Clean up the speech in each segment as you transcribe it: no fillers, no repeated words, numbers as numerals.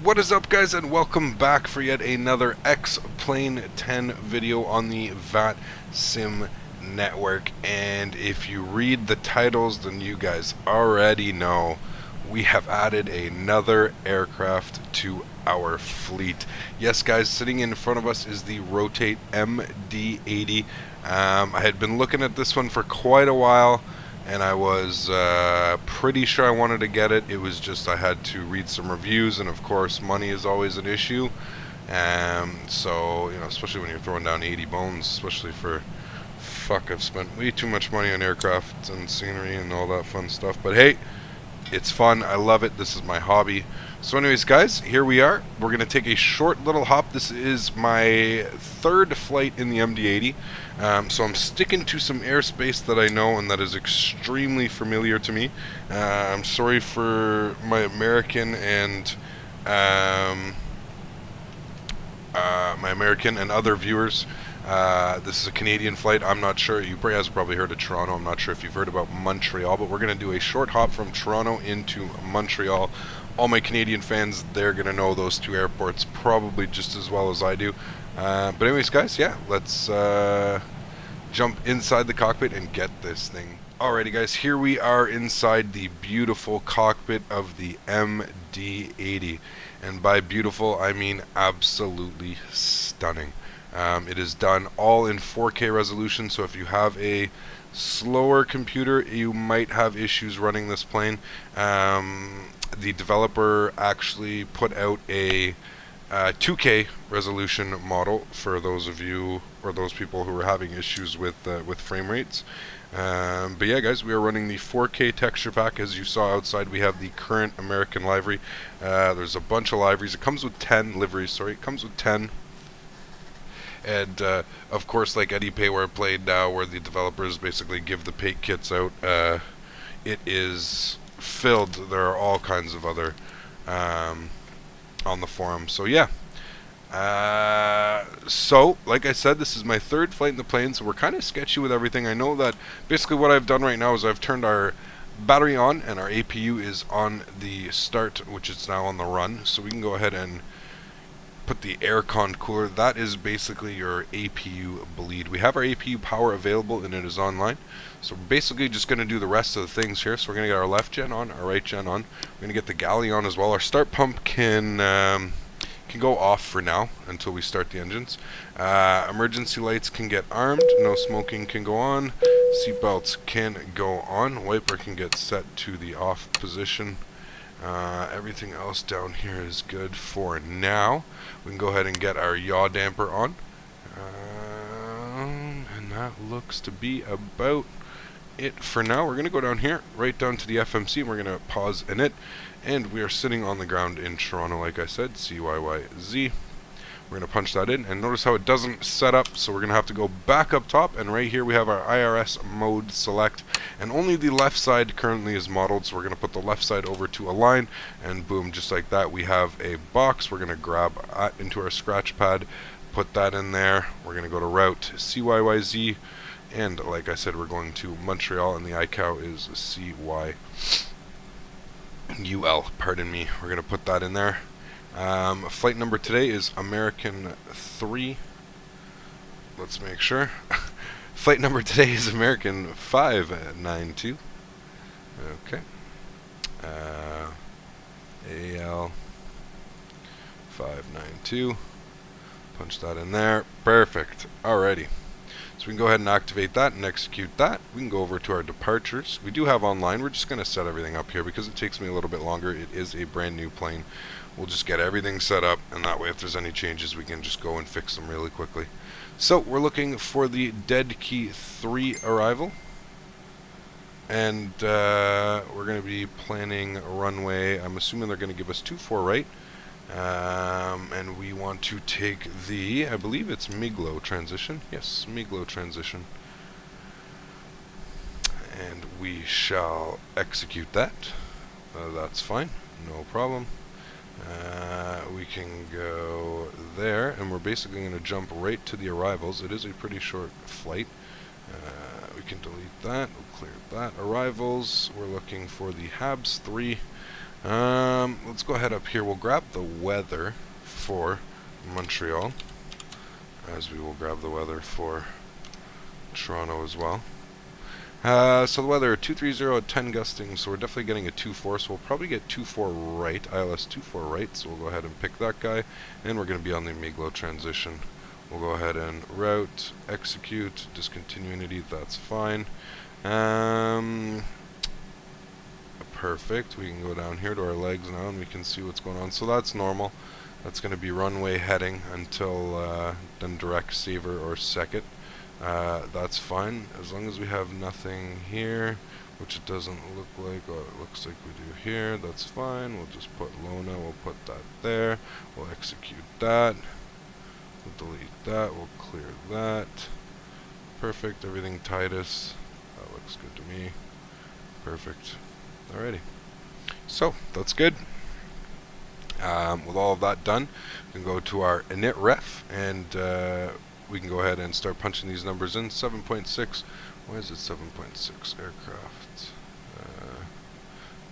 What is up, guys, and welcome back for yet another X-Plane 10 video on the VATSIM network. And if you read the titles, then you guys already know we have added another aircraft to our fleet. Yes, guys, sitting in front of us is the Rotate MD-80. I had been looking at this one for quite a while, and I was pretty sure I wanted to get it. It was just I had to read some reviews, and of course money is always an issue. So, you know, especially when you're throwing down 80 bones, especially for, fuck, I've spent way too much money on aircraft and scenery and all that fun stuff. But hey, it's fun. I love it. This is my hobby. So anyways, guys, here we are. We're going to take a short little hop. This is my third flight in the MD-80. So I'm sticking to some airspace that I know and that is extremely familiar to me. I'm sorry for my American and other viewers. This is a Canadian flight. I'm not sure. You guys probably heard of Toronto. I'm not sure if you've heard about Montreal, but we're going to do a short hop from Toronto into Montreal. All my Canadian fans, they're going to know those two airports probably just as well as I do. But anyways, guys, yeah, let's jump inside the cockpit and get this thing. Alrighty, guys, here we are inside the beautiful cockpit of the MD-80. And by beautiful, I mean absolutely stunning. It is done all in 4K resolution, so if you have a slower computer, you might have issues running this plane. The developer actually put out a 2K resolution model for those of you or those people who are having issues with frame rates. But yeah, guys, we are running the 4K texture pack. As you saw outside, we have the current American livery. There's a bunch of liveries. It comes with 10 liveries. Sorry, it comes with 10. And of course, like any payware played now, where the developers basically give the paint kits out, it is filled. There are all kinds of other on the forum. So yeah. So like I said, this is my third flight in the plane, so we're kind of sketchy with everything. I know that basically what I've done right now is I've turned our battery on, and our APU is on the start, which is now on the run. So we can go ahead and put the aircon cooler. That is basically your APU bleed. We have our APU power available and it is online. So we're basically just going to do the rest of the things here. So we're going to get our left gen on, our right gen on. We're going to get the galley on as well. Our start pump can go off for now until we start the engines. Emergency lights can get armed. No smoking can go on. Seatbelts can go on. Wiper can get set to the off position. Everything else down here is good for now. We can go ahead and get our yaw damper on. And that looks to be about it for now. We're going to go down here, right down to the FMC, and we're going to pause in it. And we are sitting on the ground in Toronto, like I said, CYYZ. We're going to punch that in, and notice how it doesn't set up, so we're going to have to go back up top, and right here we have our IRS mode select, and only the left side currently is modeled, so we're going to put the left side over to align, and boom, just like that, we have a box. We're going to grab into our scratch pad, put that in there. We're going to go to route CYYZ, and like I said, we're going to Montreal, and the ICAO is CYUL, pardon me. We're going to put that in there. Flight number today is American 3. Let's make sure. Flight number today is American 592. Okay. AAL592. Punch that in there. Perfect. Alrighty. So we can go ahead and activate that and execute that. We can go over to our departures. We do have online. We're just going to set everything up here because it takes me a little bit longer. It is a brand new plane. We'll just get everything set up, and that way if there's any changes, we can just go and fix them really quickly. So we're looking for the Dead Key 3 arrival. And we're going to be planning a runway. I'm assuming they're going to give us 24 right. And we want to take the, I believe it's Miglo transition. Yes, Miglo transition. And we shall execute that. That's fine, no problem. We can go there, and we're basically going to jump right to the arrivals. It is a pretty short flight. We can delete that, we'll clear that. Arrivals, we're looking for the Habs 3. Let's go ahead up here. We'll grab the weather for Montreal, as we will grab the weather for Toronto as well. So the weather, 230 at 10 gusting, so we're definitely getting a 2-4, so we'll probably get 2-4 right, ILS 2-4 right, so we'll go ahead and pick that guy, and we're going to be on the Miglo transition. We'll go ahead and route, execute, discontinuity, that's fine. Perfect, we can go down here to our legs now, and we can see what's going on, so that's normal. That's going to be runway heading until then direct saver or second. That's fine, as long as we have nothing here, which it doesn't look like. Oh, it looks like we do here. That's fine. We'll just put Lona, we'll put that there, we'll execute that, we'll delete that, we'll clear that. Perfect, everything Titus, that looks good to me. Perfect. Alrighty, so that's good. With all of that done, we can go to our init ref, and we can go ahead and start punching these numbers in. 7.6. Why is it 7.6? Aircraft.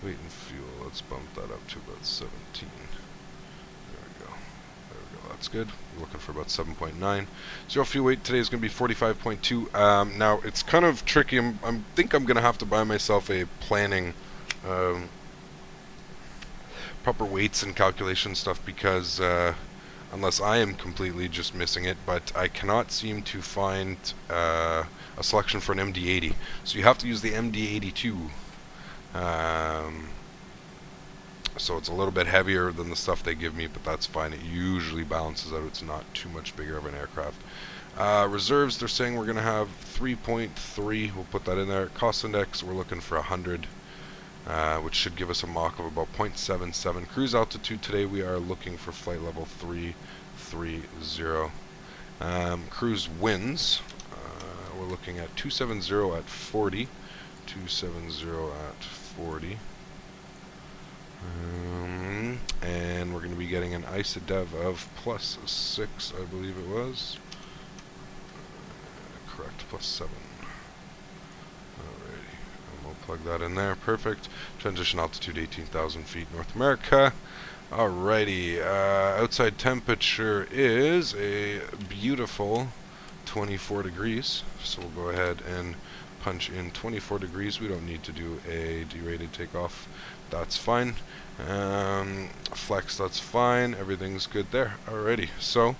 Weight and fuel. Let's bump that up to about 17. There we go. There we go. That's good. We're looking for about 7.9. Zero fuel weight today is going to be 45.2. Now, it's kind of tricky. I think I'm going to have to buy myself a planning proper weights and calculation stuff, because unless I am completely just missing it, but I cannot seem to find a selection for an MD-80. So you have to use the MD-82. So it's a little bit heavier than the stuff they give me, but that's fine. It usually balances out. It's not too much bigger of an aircraft. Reserves, they're saying we're going to have 3.3. We'll put that in there. Cost index, we're looking for 100. Which should give us a Mach of about 0.77. Cruise altitude today, we are looking for flight level 330. Cruise winds, we're looking at 270 at 40. 270 at 40. And we're going to be getting an ISODEV of +6, I believe it was. Correct, +7. Plug that in there, perfect. Transition altitude 18,000 feet, North America. Alrighty, outside temperature is a beautiful 24 degrees. So we'll go ahead and punch in 24 degrees. We don't need to do a derated takeoff. That's fine. Flex, that's fine. Everything's good there. Alrighty, so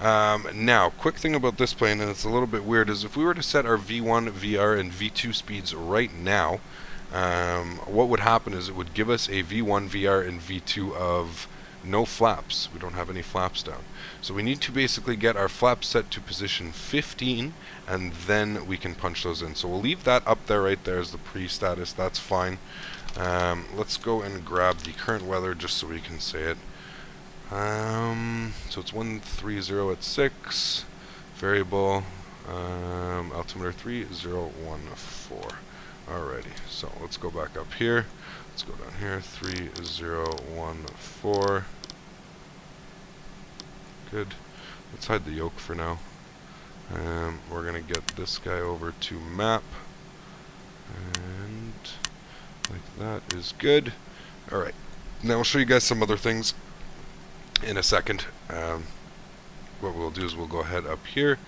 now, quick thing about this plane, and it's a little bit weird, is if we were to set our V1, VR, and V2 speeds right now, what would happen is it would give us a V1, VR, and V2 of no flaps. We don't have any flaps down. So we need to basically get our flaps set to position 15, and then we can punch those in. So we'll leave that up there right there as the pre-status. That's fine. Let's go and grab the current weather just so we can say it. So it's 130 at 6, variable, altimeter 3014. Alrighty, so let's go back up here. Let's go down here, 3014. Good. Let's hide the yoke for now. We're gonna get this guy over to map, and like that is good. Alright, now I'll show you guys some other things in a second. What we'll do is we'll go ahead up here.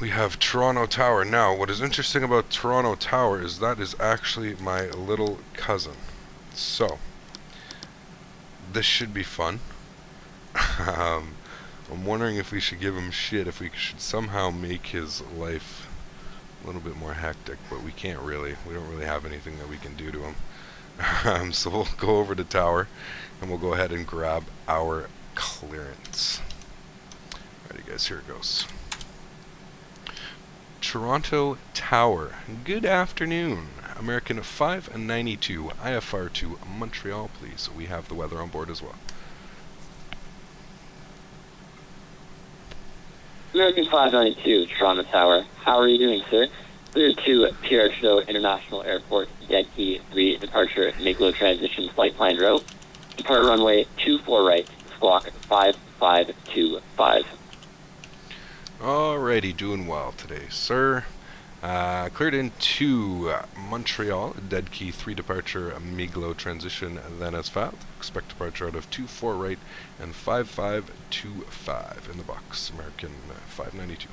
We have Toronto Tower. Now, what is interesting about Toronto Tower is that is actually my little cousin. So, this should be fun. I'm wondering if we should give him shit, if we should somehow make his life a little bit more hectic, but we can't really. We don't really have anything that we can do to him. So we'll go over to Tower, and we'll go ahead and grab our clearance. Alrighty guys, here it goes. Toronto Tower, good afternoon. American 592, IFR to Montreal, please. We have the weather on board as well. American 592, Toronto Tower. How are you doing, sir? Clear to Pierre Trudeau International Airport, Dead Key 3, departure, Miglo transition, flight plan route. Depart runway 24 right, squawk 5525. Alrighty, doing well today, sir. Cleared into Montreal, dead key 3 departure, Miglo transition, then SFAT. Expect departure out of 24 right and 5525 in the box. American 592.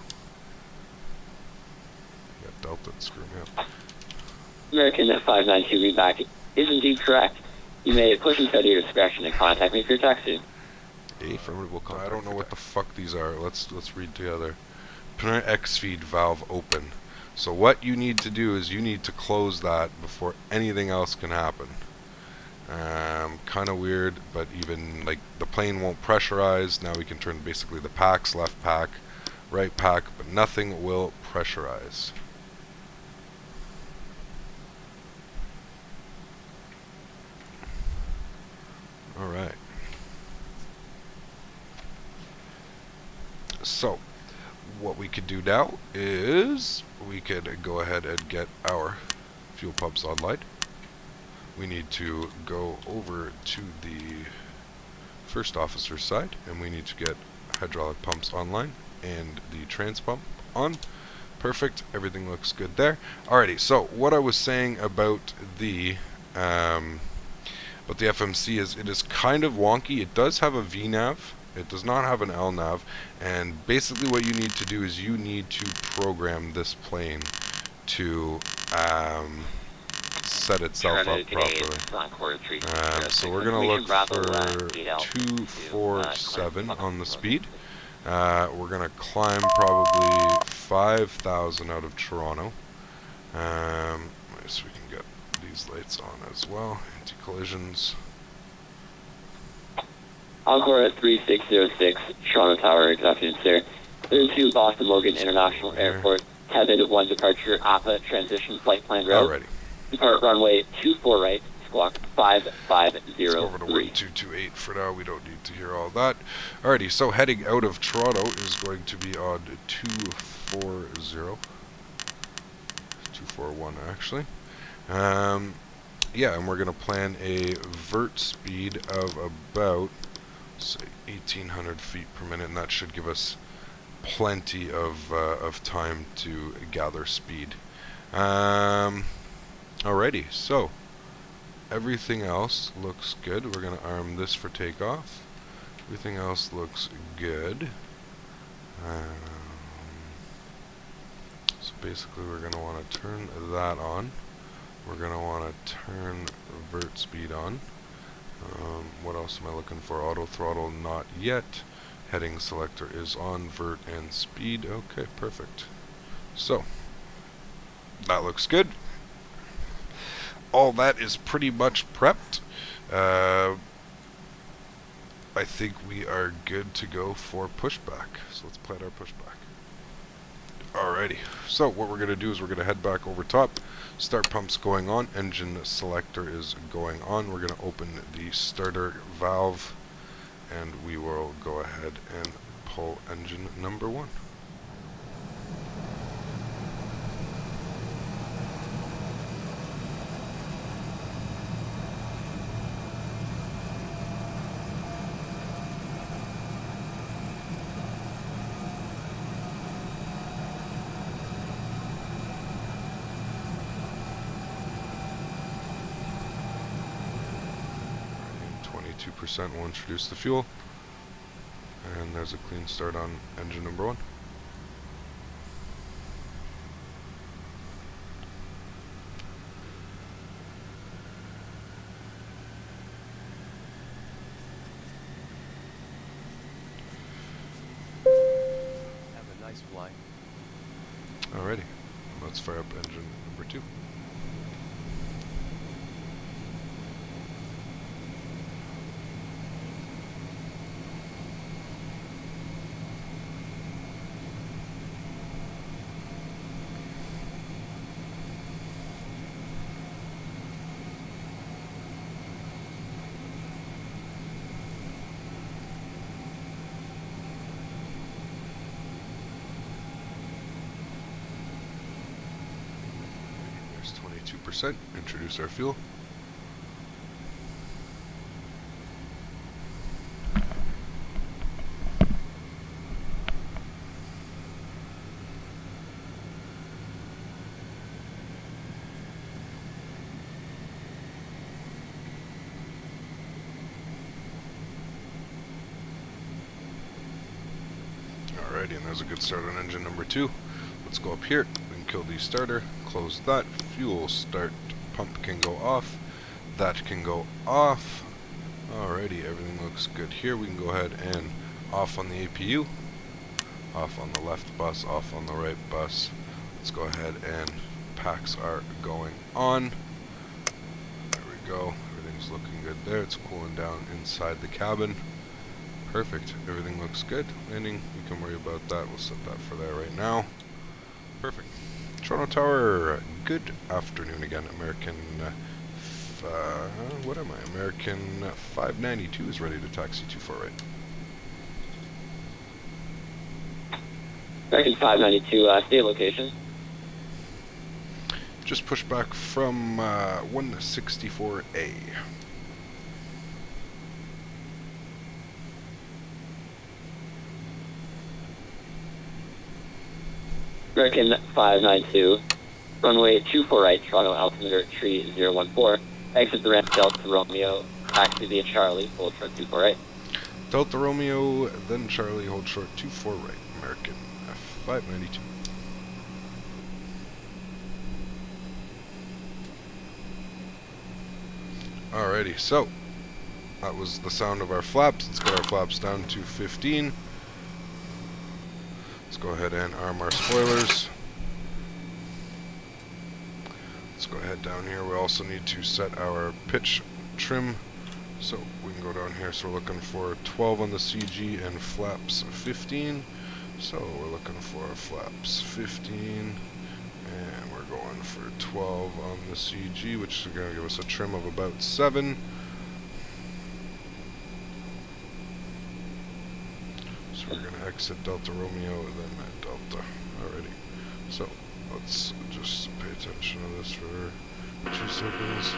Got Delta, screw me up. American 592 readback is indeed correct. You may push and set your discretion and contact me for your taxi. Affirmative contact. I don't know what the fuck these are. Let's read together. Pneumatic X feed valve open. So what you need to do is you need to close that before anything else can happen. Kind of weird, but even like the plane won't pressurize. Now we can turn basically the packs, left pack, right pack, but nothing will pressurize. All right. So what we could do now is we could go ahead and get our fuel pumps online. We need to go over to the first officer's side and we need to get hydraulic pumps online and the trans pump on. Perfect, everything looks good there. Alrighty, so what I was saying about the FMC is it is kind of wonky. It does have a VNAV. It does not have an LNAV, and basically what you need to do is you need to program this plane to set itself up properly. So we're going to look for 247 on the speed. We're going to climb probably 5,000 out of Toronto. So we can get these lights on as well, anti-collisions. Encore 3606, Toronto Tower, good afternoon, sir. Clear to Boston Logan International Airport, headed 1 departure, APA transition flight plan route. Alrighty. Depart runway 24 right, squawk 5503. Let's go over to 1228 for now, we don't need to hear all that. Alrighty, so heading out of Toronto is going to be on 240. 241 actually. Yeah, and we're going to plan a vert speed of about, say, 1,800 feet per minute, and that should give us plenty of time to gather speed. Alrighty, so everything else looks good. We're going to arm this for takeoff. Everything else looks good. So basically we're going to want to turn that on. We're going to want to turn vert speed on. What else am I looking for? Auto throttle, not yet. Heading selector is on, vert and speed. Okay, perfect. So, that looks good. All that is pretty much prepped. I think we are good to go for pushback. So let's plan our pushback. Alrighty, so what we're going to do is we're going to head back over top. Start pumps going on, engine selector is going on. We're going to open the starter valve and we will go ahead and pull engine number 1. Percent will introduce the fuel, and there's a clean start on engine number 1. Have a nice flight. Alrighty, let's fire up engine number 2. There's 22%. Introduce our fuel. Alrighty, and there's a good start on engine number 2. Let's go up here, then kill the starter, close that, fuel start, pump can go off, that can go off. Alrighty, everything looks good here. We can go ahead and off on the APU, off on the left bus, off on the right bus. Let's go ahead and packs are going on. There we go, everything's looking good there. It's cooling down inside the cabin. Perfect, everything looks good. Landing, we can worry about that. We'll set that for there right now. Perfect. Toronto Tower, good afternoon again. American, what am I? American 592 is ready to taxi 24 right. American 592, state location. Just push back from 164A. American 592, runway 24 right, Toronto, altimeter tree 014. Exit the ramp Delta Romeo, taxi via Charlie, hold short 24 right. Delta Romeo, then Charlie, hold short 24 right. American 592. Alrighty, so that was the sound of our flaps. Let's get our flaps down to 15. Let's go ahead and arm our spoilers. Let's go ahead down here. We also need to set our pitch trim. So we can go down here. So we're looking for 12 on the CG and flaps 15. So we're looking for flaps 15. And we're going for 12 on the CG, which is going to give us a trim of about 7. So we're going to exit Delta Romeo and then Delta. Alrighty. So let's just pay attention to this for 2 seconds.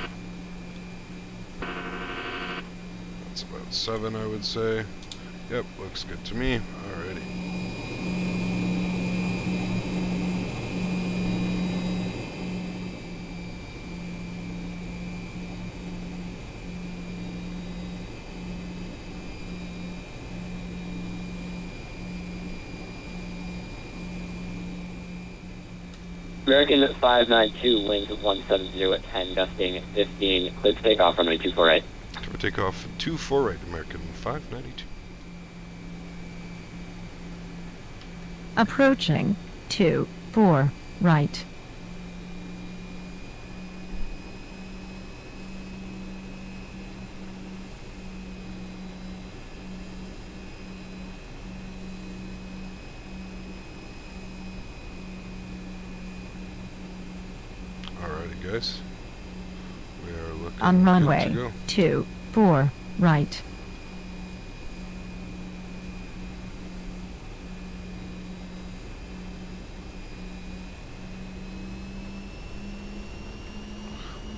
That's about 7, I would say. Yep, looks good to me. Alrighty. American 592, wind 170 at 10, gusting 15, clear to take off, runway 24 right. Clear to take off 24 right, American 592. Approaching 24 right. Alrighty, guys. We are looking On good to runway go. 24 right.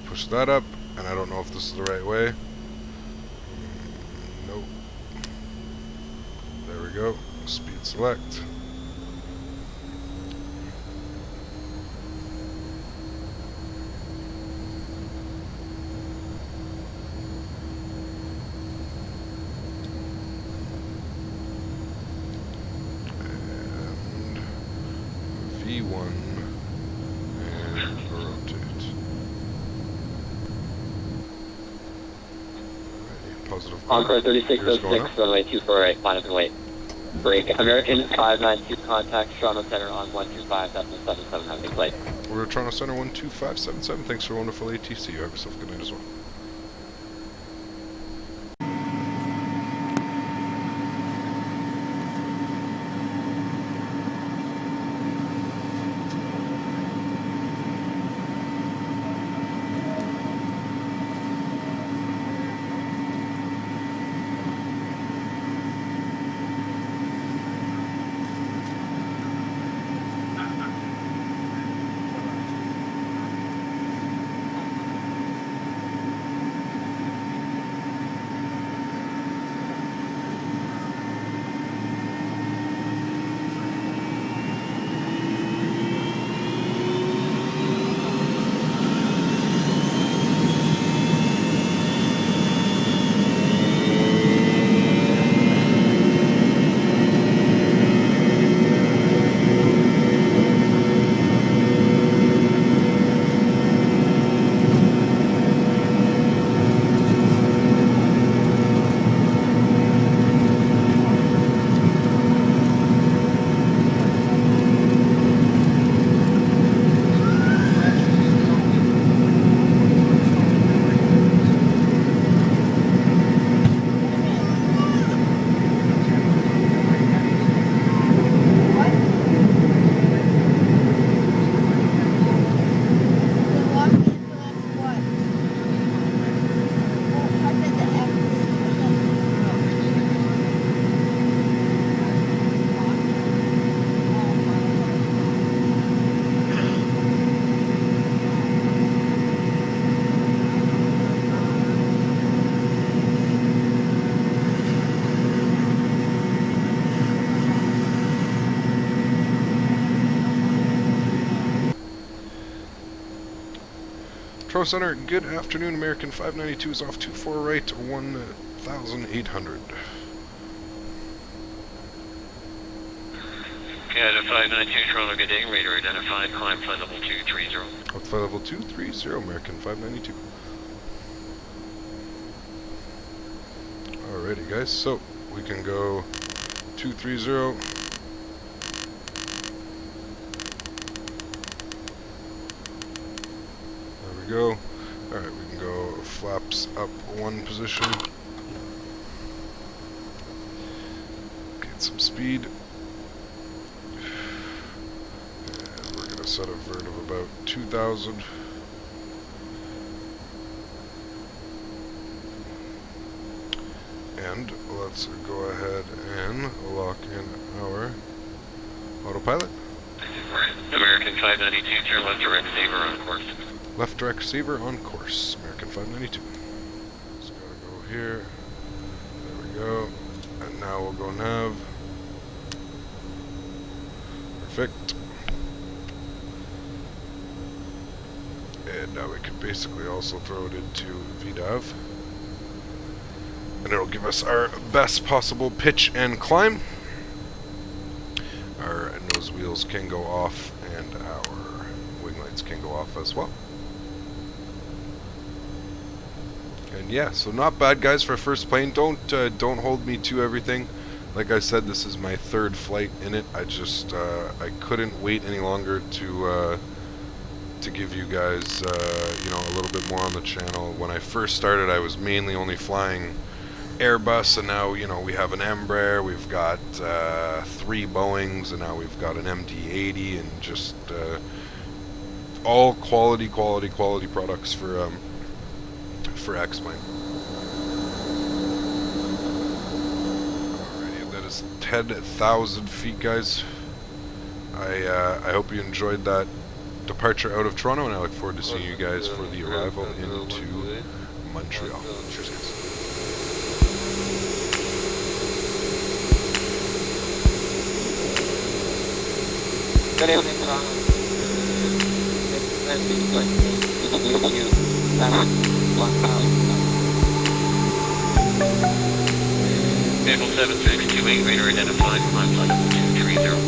Push that up, and I don't know if this is the right way. Nope. There we go. Speed select. And V1 and rotate. Positive. Encore Gears going 3606, up. runway 24 right, line up and wait. Break. American 592, contact Toronto Center on 125.77, have a good flight. We're Toronto Center 12577. Thanks for a wonderful ATC. You have yourself a good night as well. Control Center, good afternoon. American 592 is off 24 right, 1,800. Canada 592, Toronto, good day. Radar identified, climb flight level 230. Up flight level 230, American 592. Alrighty guys, so we can go 230. There we go. Alright, we can go flaps up one position. Get some speed. And we're gonna set a vert of about 2,000. And let's go ahead and lock in our autopilot. American 592, turn left direct saver on course. Left direct receiver on course, American 592. Just gotta go here. There we go. And now we'll go nav. Perfect. And now we can basically also throw it into VDAV. And it'll give us our best possible pitch and climb. Our nose wheels can go off and our wing lights can go off as well. And yeah, so not bad guys for a first plane. Don't hold me to everything. Like I said, this is my third flight in it. I just I couldn't wait any longer to give you guys you know, a little bit more on the channel. When I first started, I was mainly only flying Airbus, and now, you know, we have an Embraer, we've got 3 Boeings, and now we've got an MD-80, and just all quality products for X-Plane. Alrighty, that is 10,000 feet, guys. I hope you enjoyed that departure out of Toronto, and I look forward to seeing you guys for the arrival into Montreal. Cheers, guys. Good evening, Toronto. Vehicle 7628, radar identified, climb flight level 230.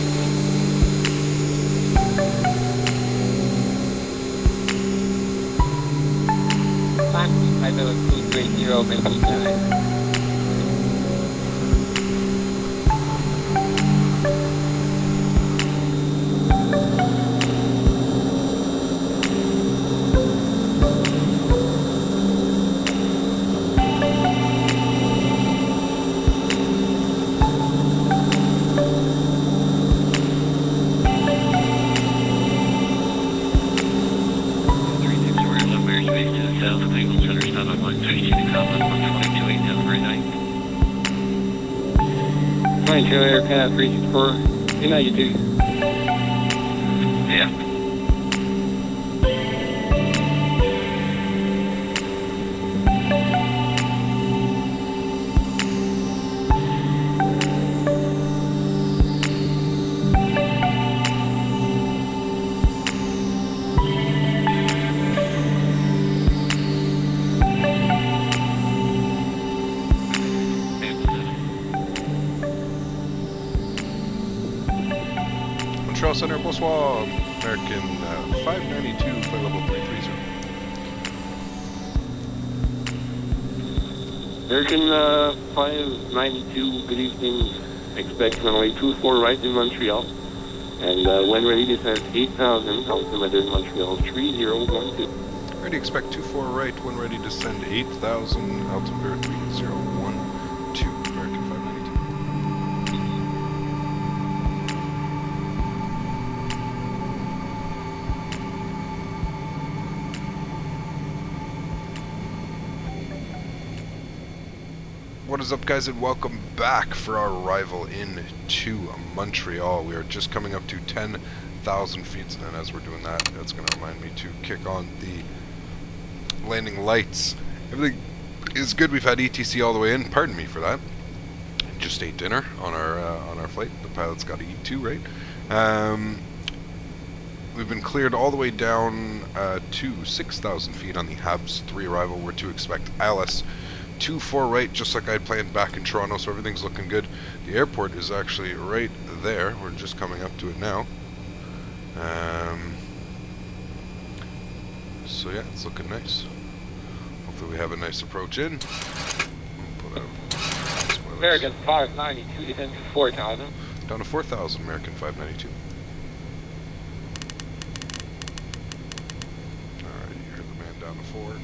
Climb flight level 230, making time. Aircraft 364. Good night, you two. Yeah. Montreal Center, bonsoir. American 592, flight level 330. American 592, good evening. Expect runway 24 right in Montreal. And when ready, descend 8,000, altimeter in Montreal 3012. Ready, expect 24 right, when ready to send 8,000, altimeter 3012, American 592. What is up, guys, and welcome back for our arrival into Montreal. We are just coming up to 10,000 feet, and as we're doing that, that's going to remind me to kick on the landing lights. Everything is good. We've had ETC all the way in. Pardon me for that. Just ate dinner on our flight. The pilot's got to eat too, right? We've been cleared all the way down to 6,000 feet on the HABS 3 arrival. We're to expect AAL592 right, just like I'd planned back in Toronto, so everything's looking good. The airport is actually right there. We're just coming up to it now. So yeah, it's looking nice. Hopefully we have a nice approach in. We'll put out American 592 descend to 4,000. down to 4,000, American 592. Alright, you heard the man down to 4.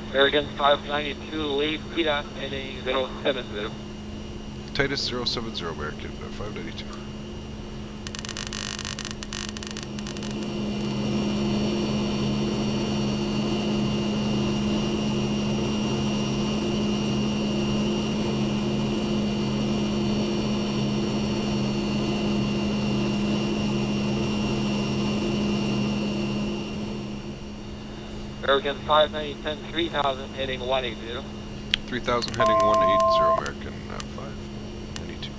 American 592, leave PETA heading 070. Titus 070, American 592. American 590, 3,000 heading 180. 3,000 heading 180, American 592.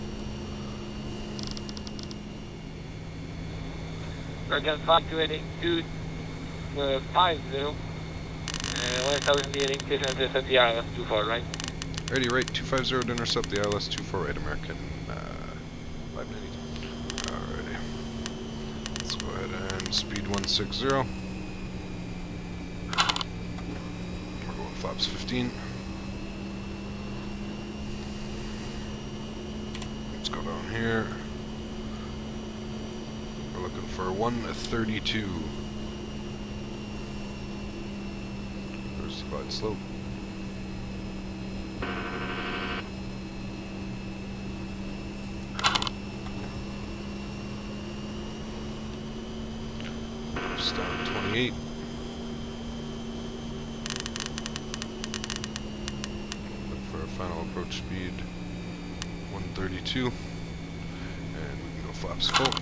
American 5 heading 250. 1,000 heading 600 the ILS 24 right. Ready, right, 250 to intercept the ILS-24 right, American 592. Alrighty. Let's go ahead and speed 160. We're going flaps 15. Let's go down here. We're looking for 132. There's the glide slope. Down 28. Look for our final approach speed 132. And we can go flaps full.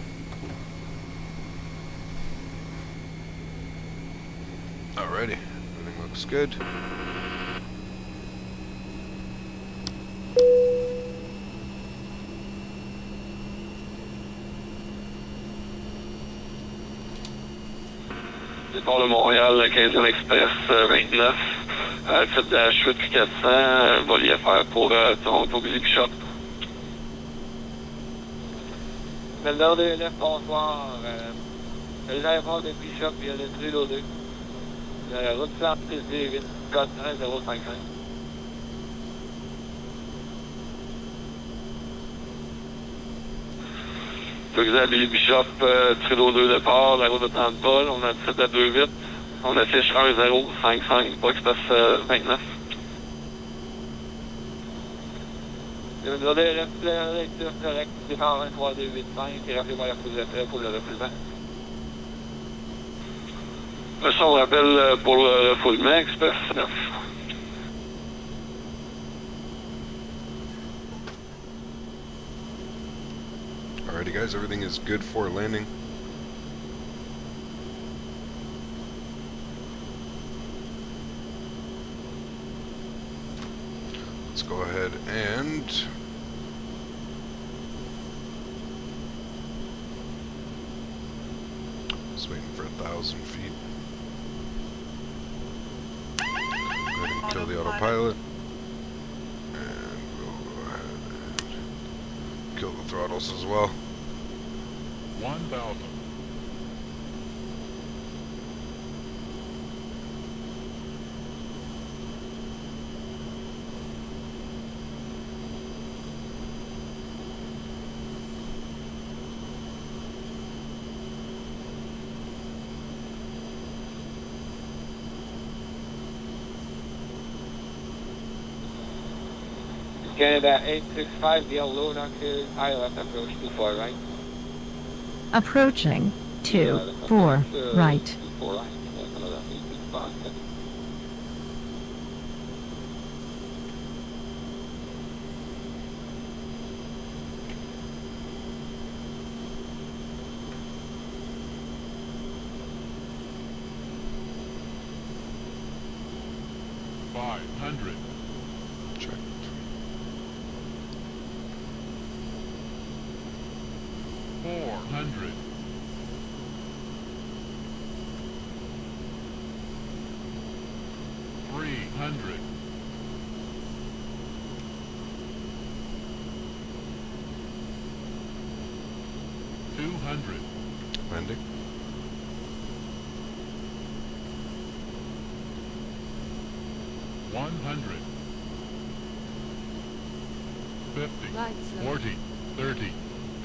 Alrighty, everything looks good. Départ de Montréal, 15e Express 29, type d'H8 puis 400, vol IFR pour Toronto Busy Bishop. Melbourne 29, bonsoir. L'aéroport de Bishop, il y a le Trudeau 2. La route 138, code 1055. Busy Bishop, Trudeau 2 départ, la route de 30 vol, on a 17 à 28, on affiche 1055 pour Express 29. Le Melbourne 29, lecture correct, départ 23285, et rappelez-moi la position pour le refoulement. Ça, on rappelle pour le refoulement, Express 9. Alrighty guys, everything is good for landing. Let's go ahead and just waiting for 1,000 feet. Go ahead and kill the autopilot. And we'll go ahead and kill the throttles as well. 1,000. Canada 865, the low knockers, ILS approach 24 right. Approaching 24 right. 24 right. That's another 865. 500. Check. 400. 300. 200. Landing. 100. 50. 40. 30.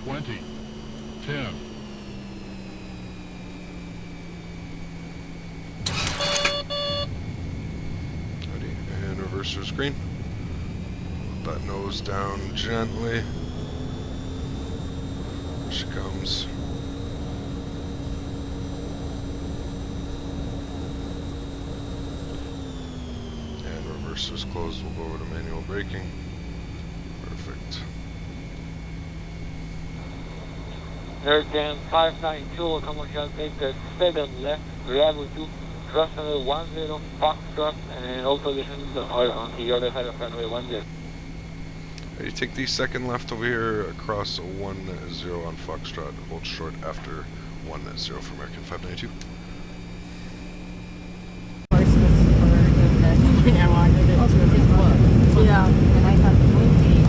20. 10. Ready, and reverser screen. Let that nose down gently. Here she comes. And reverser's closed. We'll go over to manual braking. Perfect. American 592 will commercial take the 7 left, Bravo 2, cross runway 10, Foxtrot, and all positions are on the other side of runway 10. Ready, take the second left over here across 10 on Foxtrot. Hold short after 10 for American 592. I wanted it to his book. Yeah. And I thought the movie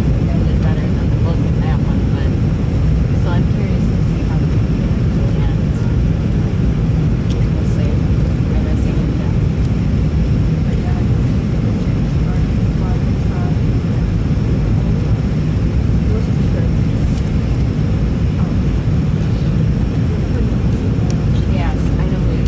was better than the book in that one, but so I'm curious to see how the movie ends. We'll see. I haven't seen it yet. But yeah, I think James Harden was the good. Yes, I know it.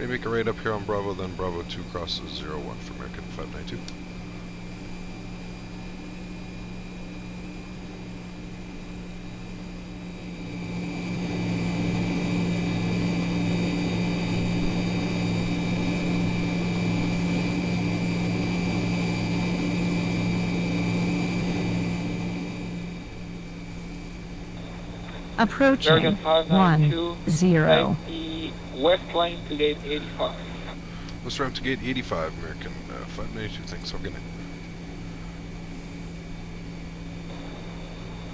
Make a right up here on Bravo, then Bravo 2 crosses 01 for American 592. Approaching American 592, 10. West line to gate 85. Let's ramp to gate 85, American 592. Thanks, I'll get it.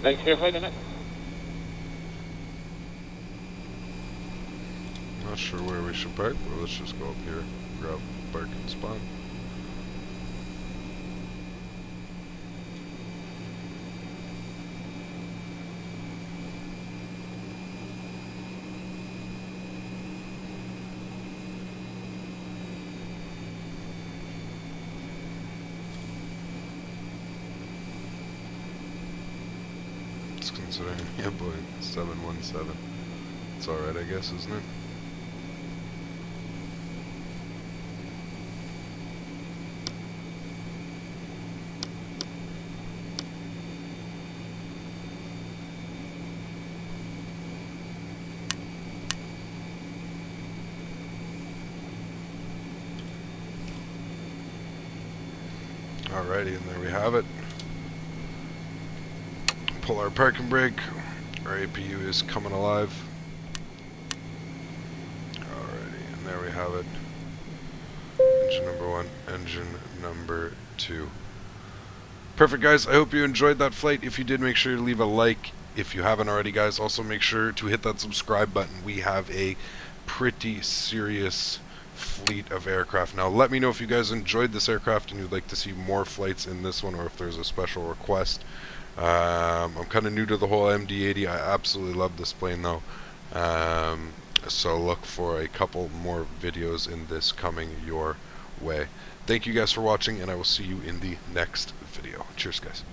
Thanks for your flight tonight. Not sure where we should park, but let's just go up here, grab parking spot. It's considering me a Boeing 717. It's alright, I guess, isn't it? Alrighty, and there we have it. Pull our parking brake. Our APU is coming alive. Alrighty, and there we have it. Engine number 1, engine number 2. Perfect, guys. I hope you enjoyed that flight. If you did, make sure to leave a like. If you haven't already, guys, also make sure to hit that subscribe button. We have a pretty serious fleet of aircraft. Now, let me know if you guys enjoyed this aircraft and you'd like to see more flights in this one, or if there's a special request. I'm kind of new to the whole MD-80. I absolutely love this plane, though. So look for a couple more videos in this coming your way. Thank you guys for watching, and I will see you in the next video. Cheers, guys.